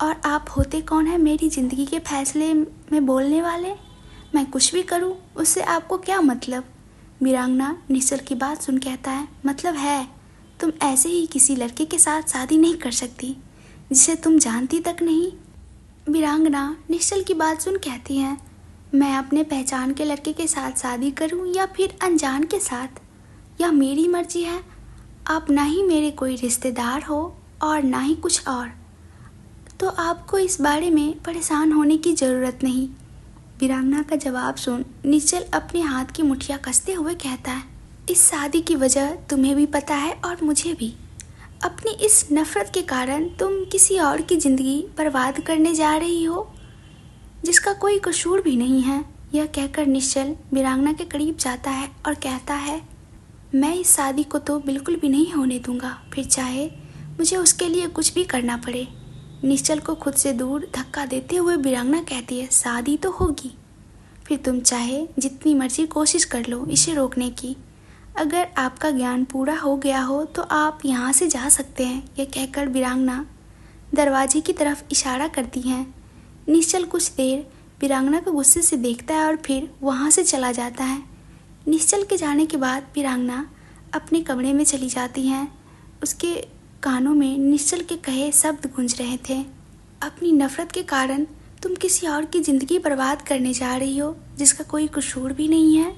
और आप होते कौन हैं मेरी ज़िंदगी के फैसले में बोलने वाले। मैं कुछ भी करूं उससे आपको क्या मतलब। वीरांगना निश्चल की बात सुन कहता है, मतलब है तुम ऐसे ही किसी लड़के के साथ शादी नहीं कर सकती जिसे तुम जानती तक नहीं। वीरांगना निश्चल की बात सुन कहती हैं, मैं अपने पहचान के लड़के के साथ शादी करूं या फिर अनजान के साथ, यह मेरी मर्जी है। आप ना ही मेरे कोई रिश्तेदार हो और ना ही कुछ और, तो आपको इस बारे में परेशान होने की ज़रूरत नहीं। वीरांगना का जवाब सुन निश्चल अपने हाथ की मुठ्ठियाँ कसते हुए कहता है, इस शादी की वजह तुम्हें भी पता है और मुझे भी। अपनी इस नफ़रत के कारण तुम किसी और की ज़िंदगी बर्बाद करने जा रही हो जिसका कोई कसूर भी नहीं है। यह कहकर निश्चल वीरांगना के करीब जाता है और कहता है, मैं इस शादी को तो बिल्कुल भी नहीं होने दूंगा, फिर चाहे मुझे उसके लिए कुछ भी करना पड़े। निश्चल को खुद से दूर धक्का देते हुए वीरांगना कहती है, शादी तो होगी, फिर तुम चाहे जितनी मर्जी कोशिश कर लो इसे रोकने की। अगर आपका ज्ञान पूरा हो गया हो तो आप यहाँ से जा सकते हैं। यह कहकर वीरांगना दरवाजे की तरफ इशारा करती हैं। निश्चल कुछ देर वीरांगना को गुस्से से देखता है और फिर वहाँ से चला जाता है। निश्चल के जाने के बाद वीरांगना अपने कमरे में चली जाती हैं। उसके कानों में निश्चल के कहे शब्द गूंज रहे थे, अपनी नफ़रत के कारण तुम किसी और की ज़िंदगी बर्बाद करने जा रही हो जिसका कोई कसूर भी नहीं है।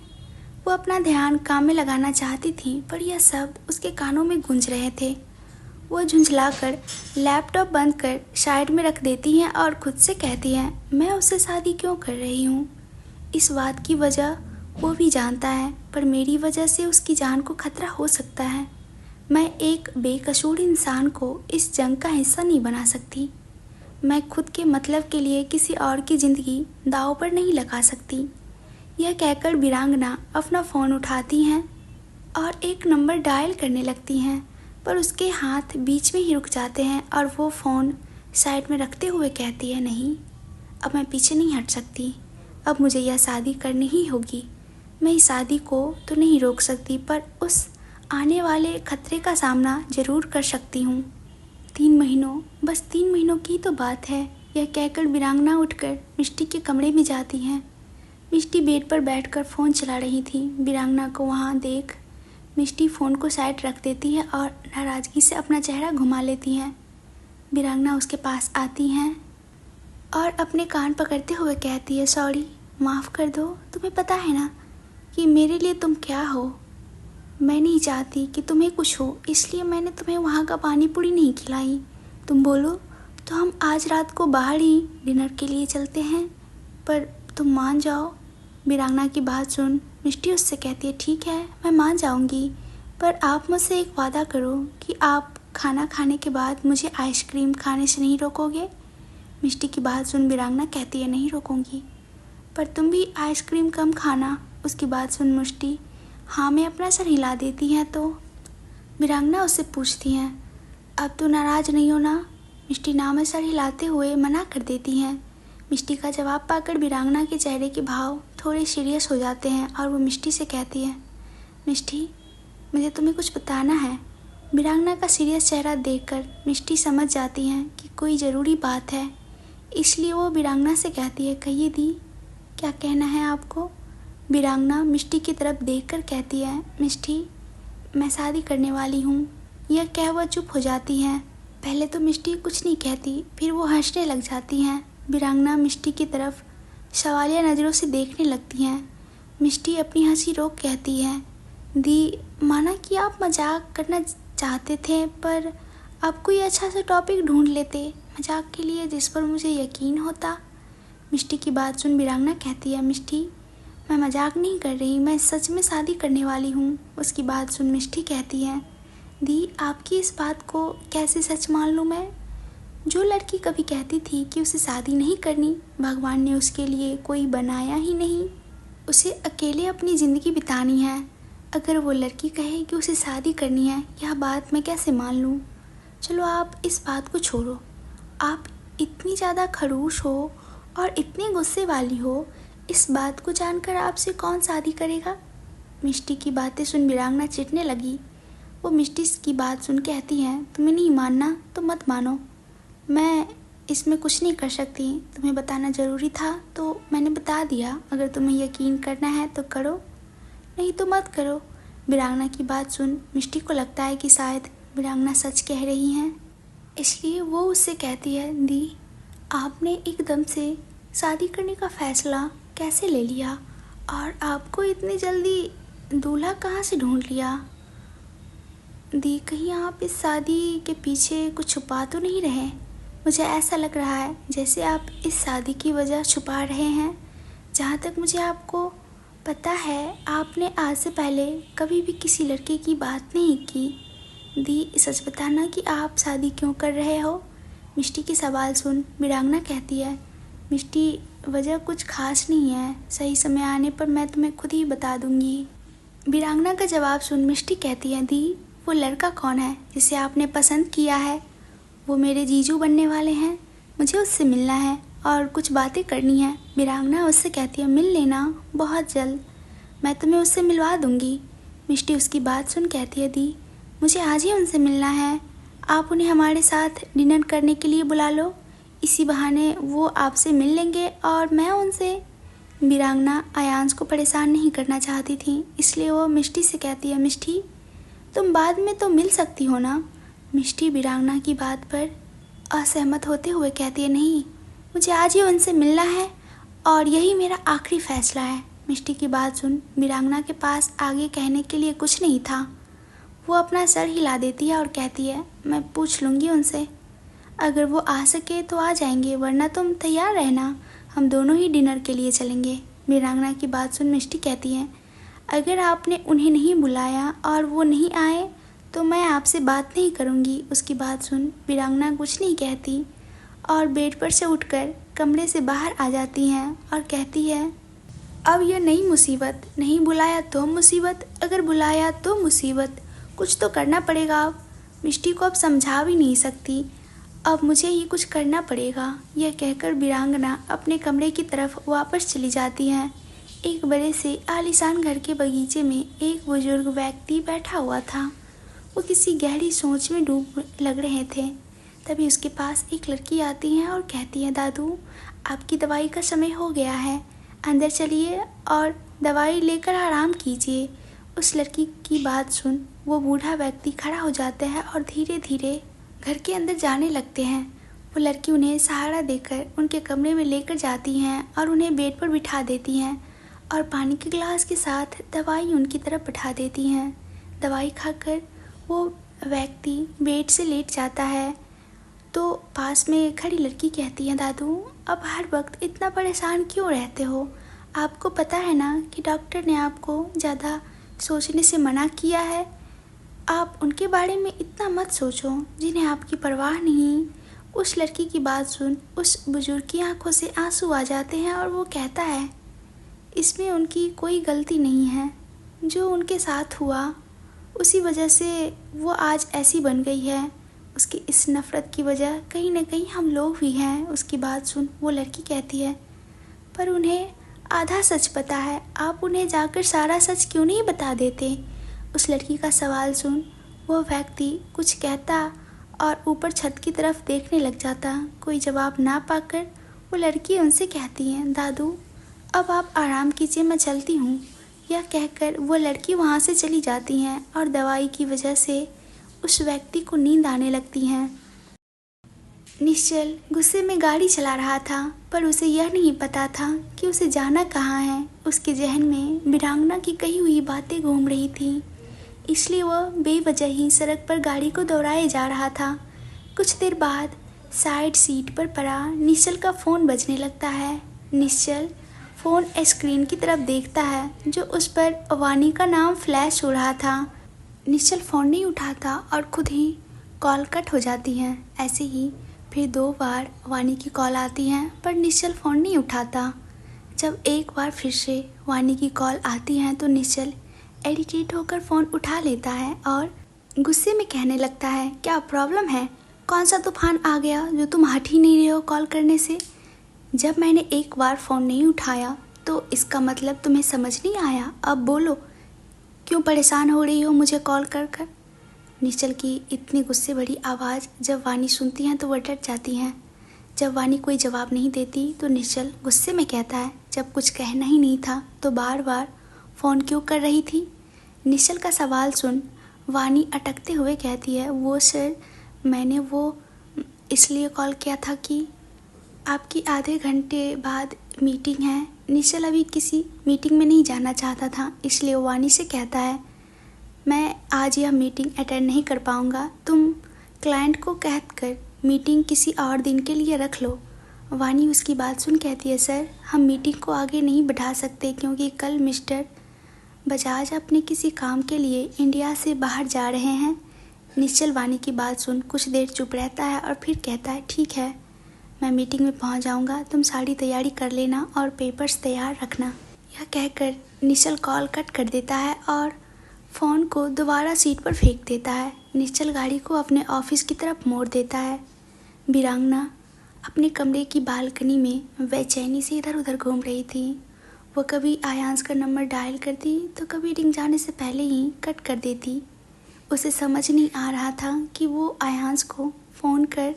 वो अपना ध्यान काम में लगाना चाहती थी पर यह शब्द उसके कानों में गूंज रहे थे। वो झुंझलाकर लैपटॉप बंद कर साइड में रख देती हैं और खुद से कहती हैं, मैं उससे शादी क्यों कर रही हूँ। इस बात की वजह वो भी जानता है, पर मेरी वजह से उसकी जान को खतरा हो सकता है। मैं एक बेकसूर इंसान को इस जंग का हिस्सा नहीं बना सकती। मैं खुद के मतलब के लिए किसी और की ज़िंदगी दांव पर नहीं लगा सकती। यह कहकर वीरांगना अपना फ़ोन उठाती हैं और एक नंबर डायल करने लगती हैं, पर उसके हाथ बीच में ही रुक जाते हैं और वो फ़ोन साइड में रखते हुए कहती है, नहीं, अब मैं पीछे नहीं हट सकती। अब मुझे यह शादी करनी ही होगी। मैं इस शादी को तो नहीं रोक सकती, पर उस आने वाले खतरे का सामना ज़रूर कर सकती हूँ। 3 महीनों, बस 3 महीनों की तो बात है। यह कहकर वीरांगना उठकर मिष्टी के कमरे में जाती हैं। मिष्टी बेड पर बैठकर फ़ोन चला रही थी। वीरांगना को वहाँ देख मिष्टी फ़ोन को साइड रख देती है और नाराज़गी से अपना चेहरा घुमा लेती हैं। वीरांगना उसके पास आती हैं और अपने कान पकड़ते हुए कहती है, सॉरी, माफ़ कर दो। तुम्हें पता है ना कि मेरे लिए तुम क्या हो। मैं नहीं चाहती कि तुम्हें कुछ हो, इसलिए मैंने तुम्हें वहाँ का पानी पूरी नहीं खिलाई। तुम बोलो तो हम आज रात को बाहर ही डिनर के लिए चलते हैं, पर तुम मान जाओ। वीरांगना की बात सुन मिष्टी उससे कहती है, ठीक है, मैं मान जाऊंगी, पर आप मुझसे एक वादा करो कि आप खाना खाने के बाद मुझे आइसक्रीम खाने से नहीं रोकोगे। मिष्टी की बात सुन वीरांगना कहती है, नहीं रोकूंगी, पर तुम भी आइसक्रीम कम खाना। उसकी बात सुन मिष्टी हाँ में अपना सर हिला देती हैं। तो वीरांगना उससे पूछती हैं, अब तो नाराज़ नहीं हो ना। मिष्टी ना में सर हिलाते हुए मना कर देती हैं। मिष्टी का जवाब पाकर वीरांगना के चेहरे के भाव थोड़े सीरियस हो जाते हैं और वो मिष्टी से कहती है, मिष्टी, मुझे तुम्हें कुछ बताना है। वीरांगना का सीरियस चेहरा देखकर मिष्टी समझ जाती हैं कि कोई ज़रूरी बात है, इसलिए वो वीरांगना से कहती है, कहिए दी, क्या कहना है आपको। वीरांगना मिष्टी की तरफ देखकर कहती है, मिष्टी, मैं शादी करने वाली हूँ। यह कह वह चुप हो जाती हैं। पहले तो मिष्टी कुछ नहीं कहती, फिर वो हंसने लग जाती हैं। वीरांगना मिष्टी की तरफ सवालिया नज़रों से देखने लगती हैं। मिष्टी अपनी हंसी रोक कहती है, दी, माना कि आप मजाक करना चाहते थे, पर आप कोई अच्छा सा टॉपिक ढूंढ लेते मजाक के लिए जिस पर मुझे यकीन होता। मिष्टी की बात सुन वीरांगना कहती है, मिष्टी, मैं मजाक नहीं कर रही, मैं सच में शादी करने वाली हूँ। उसकी बात सुन मिष्टी कहती है, दी, आपकी इस बात को कैसे सच मान लूँ मैं। जो लड़की कभी कहती थी कि उसे शादी नहीं करनी, भगवान ने उसके लिए कोई बनाया ही नहीं, उसे अकेले अपनी ज़िंदगी बितानी है। अगर वो लड़की कहे कि उसे शादी करनी है, यह बात मैं कैसे मान लूँ। चलो आप इस बात को छोड़ो, आप इतनी ज़्यादा खड़ूस हो और इतनी गुस्से वाली हो, इस बात को जानकर आपसे कौन शादी करेगा। मिष्टी की बातें सुन वीरांगना चिढ़ने लगी। वो मिष्टी की बात सुन कहती है, तुम्हें नहीं मानना तो मत मानो, मैं इसमें कुछ नहीं कर सकती। तुम्हें बताना ज़रूरी था तो मैंने बता दिया। अगर तुम्हें यकीन करना है तो करो, नहीं तो मत करो। वीरांगना की बात सुन मिष्टी को लगता है कि शायद वीरांगना सच कह रही हैं, इसलिए वो उससे कहती है, दी आपने एकदम से शादी करने का फ़ैसला कैसे ले लिया और आपको इतनी जल्दी दूल्हा कहाँ से ढूंढ लिया। दी कहीं आप इस शादी के पीछे कुछ छुपा तो नहीं रहे। मुझे ऐसा लग रहा है जैसे आप इस शादी की वजह छुपा रहे हैं। जहाँ तक मुझे आपको पता है, आपने आज से पहले कभी भी किसी लड़के की बात नहीं की। दी सच बताना कि आप शादी क्यों कर रहे हो। मिष्टी की सवाल सुन वीरांगना कहती है, मिष्टी वजह कुछ खास नहीं है, सही समय आने पर मैं तुम्हें खुद ही बता दूंगी। वीरांगना का जवाब सुन मिष्टी कहती है, दी वो लड़का कौन है जिसे आपने पसंद किया है। वो मेरे जीजू बनने वाले हैं, मुझे उससे मिलना है और कुछ बातें करनी है। वीरांगना उससे कहती है, मिल लेना बहुत जल्द, मैं तुम्हें उससे मिलवा दूंगी। मिष्टी उसकी बात सुन कहती है, दी मुझे आज ही उनसे मिलना है, आप उन्हें हमारे साथ डिनर करने के लिए बुला लो, इसी बहाने वो आपसे मिल लेंगे और मैं उनसे। वीरांगना अयांश को परेशान नहीं करना चाहती थी, इसलिए वो मिष्टी से कहती है, मिष्टी तुम बाद में तो मिल सकती हो ना। मिष्टी वीरांगना की बात पर असहमत होते हुए कहती है, नहीं मुझे आज ही उनसे मिलना है और यही मेरा आखिरी फैसला है। मिष्टी की बात सुन वीरांगना के पास आगे कहने के लिए कुछ नहीं था। वो अपना सर हिला देती है और कहती है, मैं पूछ लूँगी उनसे, अगर वो आ सके तो आ जाएंगे, वरना तुम तैयार रहना, हम दोनों ही डिनर के लिए चलेंगे। वीरांगना की बात सुन मिष्टी कहती है, अगर आपने उन्हें नहीं बुलाया और वो नहीं आए तो मैं आपसे बात नहीं करूँगी। उसकी बात सुन वीरांगना कुछ नहीं कहती और बेड पर से उठकर कमरे से बाहर आ जाती हैं और कहती है, अब यह नई मुसीबत, नहीं बुलाया तो मुसीबत, अगर बुलाया तो मुसीबत, कुछ तो करना पड़ेगा। अब मिष्टी को अब समझा भी नहीं सकती, अब मुझे ही कुछ करना पड़ेगा। यह कहकर वीरांगना अपने कमरे की तरफ वापस चली जाती हैं। एक बड़े से आलीशान घर के बगीचे में एक बुजुर्ग व्यक्ति बैठा हुआ था। वो किसी गहरी सोच में डूब लग रहे थे। तभी उसके पास एक लड़की आती है और कहती है, दादू आपकी दवाई का समय हो गया है, अंदर चलिए और दवाई लेकर आराम कीजिए। उस लड़की की बात सुन वो बूढ़ा व्यक्ति खड़ा हो जाता है और धीरे धीरे घर के अंदर जाने लगते हैं। वो लड़की उन्हें सहारा देकर उनके कमरे में लेकर जाती हैं और उन्हें बेड पर बिठा देती हैं और पानी के गिलास के साथ दवाई उनकी तरफ बिठा देती हैं। दवाई खाकर वो व्यक्ति बेड से लेट जाता है तो पास में खड़ी लड़की कहती है, दादू अब हर वक्त इतना परेशान क्यों रहते हो। आपको पता है ना कि डॉक्टर ने आपको ज़्यादा सोचने से मना किया है। आप उनके बारे में इतना मत सोचो जिन्हें आपकी परवाह नहीं। उस लड़की की बात सुन उस बुजुर्ग की आंखों से आंसू आ जाते हैं और वो कहता है, इसमें उनकी कोई गलती नहीं है, जो उनके साथ हुआ उसी वजह से वो आज ऐसी बन गई है। उसकी इस नफ़रत की वजह कहीं ना कहीं हम लोग भी हैं। उसकी बात सुन वो लड़की कहती है, पर उन्हें आधा सच पता है, आप उन्हें जाकर सारा सच क्यों नहीं बता देते। उस लड़की का सवाल सुन वो व्यक्ति कुछ कहता और ऊपर छत की तरफ देखने लग जाता। कोई जवाब ना पाकर वो लड़की उनसे कहती है, दादू अब आप आराम कीजिए, मैं चलती हूँ। यह कहकर वो लड़की वहाँ से चली जाती हैं और दवाई की वजह से उस व्यक्ति को नींद आने लगती है। निश्चल गुस्से में गाड़ी चला रहा था, पर उसे यह नहीं पता था कि उसे जाना कहाँ है। उसके जहन में वीरांगना की कही हुई बातें घूम रही थी, इसलिए वह बेवजह ही सड़क पर गाड़ी को दौड़ाए जा रहा था। कुछ देर बाद साइड सीट पर पड़ा निश्चल का फ़ोन बजने लगता है। निश्चल फ़ोन स्क्रीन की तरफ देखता है जो उस पर वानी का नाम फ्लैश हो रहा था। निश्चल फ़ोन नहीं उठाता और खुद ही कॉल कट हो जाती है। ऐसे ही फिर 2 बार वानी की कॉल आती है पर निश्चल फ़ोन नहीं उठाता। जब एक बार फिर से वानी की कॉल आती है तो निश्चल इरिटेट होकर फ़ोन उठा लेता है और गुस्से में कहने लगता है, क्या प्रॉब्लम है? कौन सा तूफान आ गया जो तुम हट ही नहीं रहे हो कॉल करने से? जब मैंने एक बार फ़ोन नहीं उठाया तो इसका मतलब तुम्हें समझ नहीं आया? अब बोलो, क्यों परेशान हो रही हो मुझे कॉल कर कर? निश्चल की इतनी गुस्से भरी आवाज़ जब वानी सुनती हैं तो वह डर जाती हैं। जब वानी कोई जवाब नहीं देती तो निश्चल गुस्से में कहता है, जब कुछ कहना ही नहीं था तो बार बार फ़ोन क्यों कर रही थी? निश्चल का सवाल सुन वानी अटकते हुए कहती है, वो सर मैंने वो इसलिए कॉल किया था कि आपकी आधे घंटे बाद मीटिंग है। निश्चल अभी किसी मीटिंग में नहीं जाना चाहता था, इसलिए वानी से कहता है, मैं आज यह मीटिंग अटेंड नहीं कर पाऊँगा, तुम क्लाइंट को कह कर मीटिंग किसी और दिन के लिए रख लो। वानी उसकी बात सुन कहती है, सर हम मीटिंग को आगे नहीं बढ़ा सकते क्योंकि कल मिस्टर बजाज अपने किसी काम के लिए इंडिया से बाहर जा रहे हैं। निश्चल वानी की बात सुन कुछ देर चुप रहता है और फिर कहता है, ठीक है मैं मीटिंग में पहुंच जाऊंगा, तुम सारी तैयारी कर लेना और पेपर्स तैयार रखना। यह कहकर निश्चल कॉल कट कर देता है और फ़ोन को दोबारा सीट पर फेंक देता है। निश्चल गाड़ी को अपने ऑफिस की तरफ मोड़ देता है। वीरांगना अपने कमरे की बालकनी में बेचैनी से इधर उधर घूम रही थी। वो कभी आयांश का नंबर डायल करती तो कभी रिंग जाने से पहले ही कट कर देती। उसे समझ नहीं आ रहा था कि वो आयांश को फ़ोन कर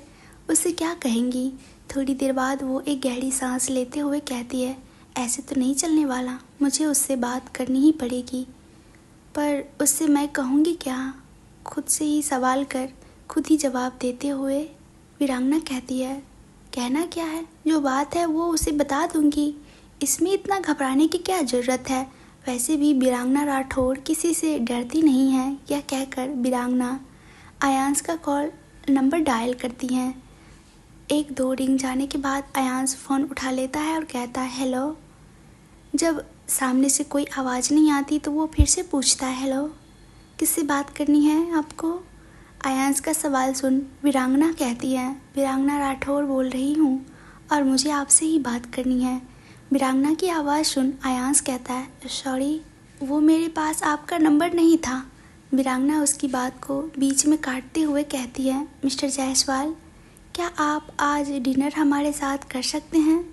उससे क्या कहेंगी। थोड़ी देर बाद वो एक गहरी सांस लेते हुए कहती है, ऐसे तो नहीं चलने वाला, मुझे उससे बात करनी ही पड़ेगी। पर उससे मैं कहूँगी क्या? खुद से ही सवाल कर खुद ही जवाब देते हुए वीरांगना कहती है, कहना क्या है, जो बात है वो उसे बता दूँगी, इसमें इतना घबराने की क्या ज़रूरत है? वैसे भी वीरांगना राठौड़ किसी से डरती नहीं है। यह कहकर वीरांगना आयांश का कॉल नंबर डायल करती हैं। 1-2 रिंग जाने के बाद आयांश फ़ोन उठा लेता है और कहता है, हेलो। जब सामने से कोई आवाज़ नहीं आती तो वो फिर से पूछता है, हेलो किससे बात करनी है आपको? आयांश का सवाल सुन वीरांगना कहती है, वीरांगना राठौड़ बोल रही हूँ और मुझे आपसे ही बात करनी है। वीरांगना की आवाज़ सुन आयांश कहता है, सॉरी वो मेरे पास आपका नंबर नहीं था। वीरांगना उसकी बात को बीच में काटते हुए कहती है, मिस्टर जायसवाल क्या आप आज डिनर हमारे साथ कर सकते हैं?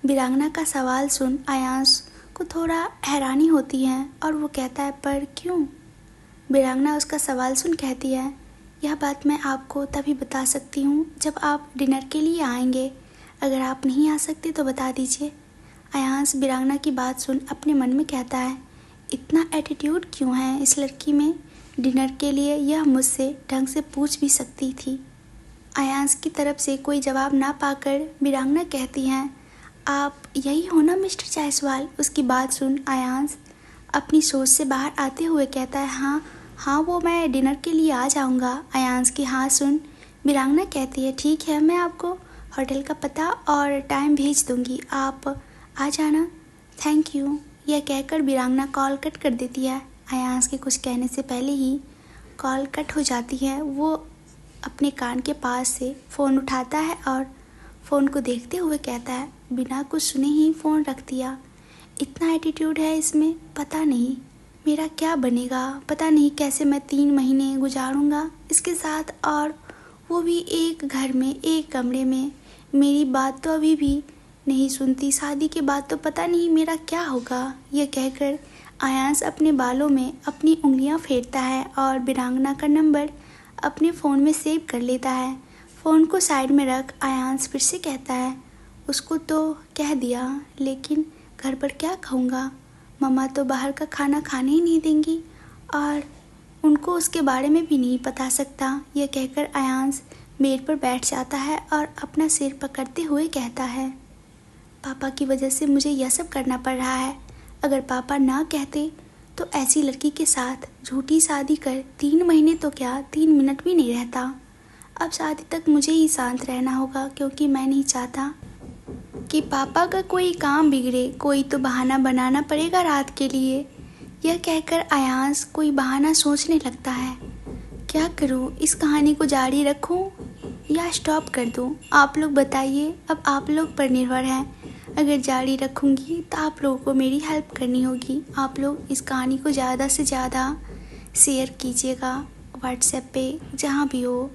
वीरांगना का सवाल सुन आयांश को थोड़ा हैरानी होती है और वो कहता है, पर क्यों? वीरांगना उसका सवाल सुन कहती है, यह बात मैं आपको तभी बता सकती हूँ जब आप डिनर के लिए आएंगे, अगर आप नहीं आ सकते तो बता दीजिए। आयांश वीरांगना की बात सुन अपने मन में कहता है, इतना एटीट्यूड क्यों है इस लड़की में? डिनर के लिए यह मुझसे ढंग से पूछ भी सकती थी। आयांश की तरफ से कोई जवाब ना पाकर वीरांगना कहती हैं, आप यही हो ना मिस्टर जायसवाल? उसकी बात सुन आयांश अपनी सोच से बाहर आते हुए कहता है, हाँ वो मैं डिनर के लिए आ जाऊंगा। आयांश की हाँ सुन वीरांगना कहती है, ठीक है मैं आपको होटल का पता और टाइम भेज दूंगी, आप आ जाना, थैंक यू। यह कहकर वीरांगना कॉल कट कर देती है। आयांश के कुछ कहने से पहले ही कॉल कट हो जाती है। वो अपने कान के पास से फ़ोन उठाता है और फ़ोन को देखते हुए कहता है, बिना कुछ सुने ही फ़ोन रख दिया, इतना एटीट्यूड है इसमें, पता नहीं मेरा क्या बनेगा, पता नहीं कैसे मैं 3 महीने गुजारूंगा इसके साथ, और वो भी एक घर में एक कमरे में। मेरी बात तो अभी भी नहीं सुनती, शादी के बाद तो पता नहीं मेरा क्या होगा। यह कहकर आयांश अपने बालों में अपनी उंगलियां फेरता है और वीरांगना का नंबर अपने फ़ोन में सेव कर लेता है। फ़ोन को साइड में रख आयांश फिर से कहता है, उसको तो कह दिया लेकिन घर पर क्या कहूँगा, मम्मा तो बाहर का खाना खाने ही नहीं देंगी और उनको उसके बारे में भी नहीं बता सकता। यह कहकर आयांश बेड पर बैठ जाता है और अपना सिर पकड़ते हुए कहता है, पापा की वजह से मुझे यह सब करना पड़ रहा है। अगर पापा ना कहते तो ऐसी लड़की के साथ झूठी शादी कर 3 महीने तो क्या 3 मिनट भी नहीं रहता। अब शादी तक मुझे ही शांत रहना होगा क्योंकि मैं नहीं चाहता कि पापा का कोई काम बिगड़े, कोई तो बहाना बनाना पड़ेगा रात के लिए। यह कहकर आयांश कोई बहाना सोचने लगता है, क्या करूं, इस कहानी को जारी रखूं या स्टॉप कर दूँ? आप लोग बताइए, अब आप लोग पर निर्भर है। अगर जारी रखूँगी तो आप लोगों को मेरी हेल्प करनी होगी। आप लोग इस कहानी को ज़्यादा से ज़्यादा शेयर कीजिएगा, व्हाट्सएप पे, जहाँ भी हो।